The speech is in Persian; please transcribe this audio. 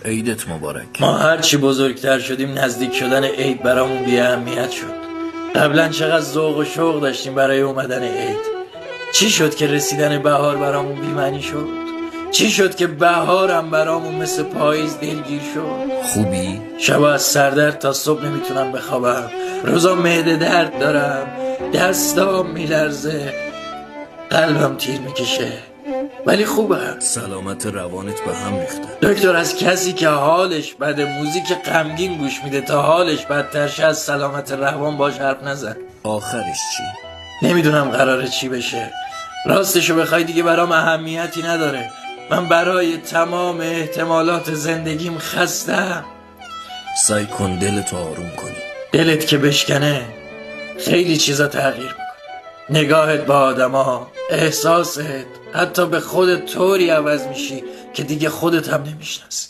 عیدت مبارک. ما هرچی بزرگتر شدیم نزدیک شدن عید برامون بی اهمیت شد. قبلا چقدر ذوق و شوق داشتیم برای اومدن عید. چی شد که رسیدن بهار برامون بی معنی شد؟ چی شد که بهارم برامون مثل پاییز دلگیر شد؟ خوبی؟ شبا از سردرد تا صبح نمیتونم بخوابم، روزا معده درد دارم، دستام میلرزه، قلبم تیر میکشه، ولی خوبم. سلامت روانت به هم ریخته. دکتر، از کسی که حالش بده موزیک غمگین گوش میده تا حالش بدتر شه از سلامت روان باش حرف نزن. آخرش چی؟ نمیدونم قراره چی بشه. راستشو بخوای دیگه برام اهمیتی نداره. من برای تمام احتمالات زندگیم خستم. سعی کن دلتو آروم کنی. دلت که بشکنه خیلی چیزا تغییر میکنه. نگاهت با آدما، احساست، حتی به خودت طوری عوض میشی که دیگه خودت هم نمیشناسی.